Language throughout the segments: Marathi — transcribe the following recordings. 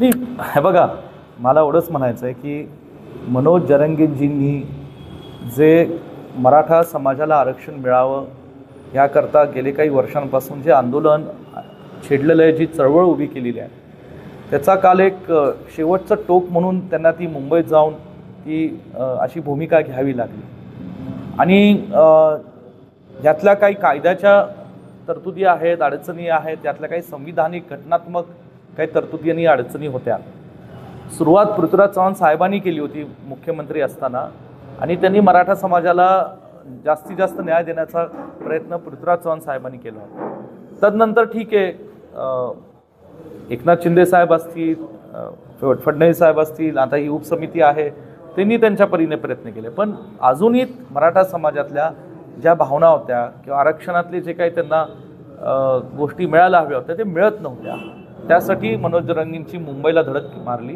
नाही, हे बघा, मला एवढंच म्हणायचं आहे की मनोज जरांगेजींनी जे मराठा समाजाला आरक्षण मिळावं याकरता गेले काही वर्षांपासून जे आंदोलन छेडलेलं आहे, जी चळवळ उभी केलेली आहे, त्याचा काल एक शेवटचं टोक म्हणून त्यांना ती मुंबईत जाऊन ती अशी भूमिका घ्यावी लागली. आणि यातल्या काही कायद्याच्या तरतुदी आहेत, अडचणी आहेत, त्यातल्या काही संविधानिक घटनात्मक काही तरतुदी आणि अडचणी होत्या. सुरुवात पृथ्वीराज चव्हाण साहेबांनी केली होती मुख्यमंत्री असताना, आणि त्यांनी मराठा समाजाला जास्तीत जास्त न्याय देण्याचा प्रयत्न पृथ्वीराज चव्हाण साहेबांनी केला होता. तदनंतर ठीक आहे, एकनाथ शिंदे साहेब असतील, फडणवीस साहेब असतील, आता ही उपसमिती आहे, त्यांनी त्यांच्या परीने प्रयत्न केले. पण अजूनही मराठा समाजातल्या ज्या भावना होत्या किंवा आरक्षणातले जे काही त्यांना गोष्टी मिळायला हव्या होत्या ते मिळत नव्हत्या. त्यासाठी मनोज जरांगेंची मुंबईला धडक मारली.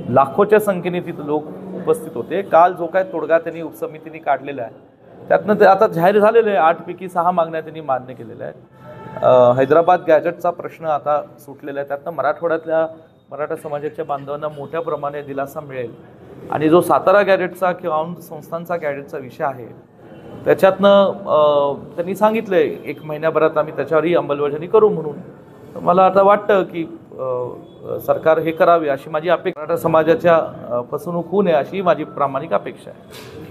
लाखोच्या संख्येने तिथे लोक उपस्थित होते. काल जो काय तोडगा त्यांनी उपसमितीने काढलेला आहे त्यातनं ते आता जाहीर झालेलं आहे. 8 पैकी 6 मागण्या त्यांनी मान्य केलेल्या आहेत. हैदराबाद गॅजेटचा प्रश्न आता सुटलेला आहे. त्यातनं मराठवाड्यातल्या मराठा समाजाच्या बांधवांना मोठ्या प्रमाणे दिलासा मिळेल. आणि जो सातारा गॅजेटचा किंवा संस्थांचा गॅजेटचा विषय आहे त्याच्यातनं त्यांनी सांगितलं आहे 1 महिन्याभरात आम्ही त्याच्यावरही अंमलबजावणी करू म्हणून. मला आता वाटतं की सरकार हे करावे अशी माझी अपेक्षा. मराठा समाजाच्या फसवणूक होऊ नये अशी माझी प्रामाणिक अपेक्षा आहे.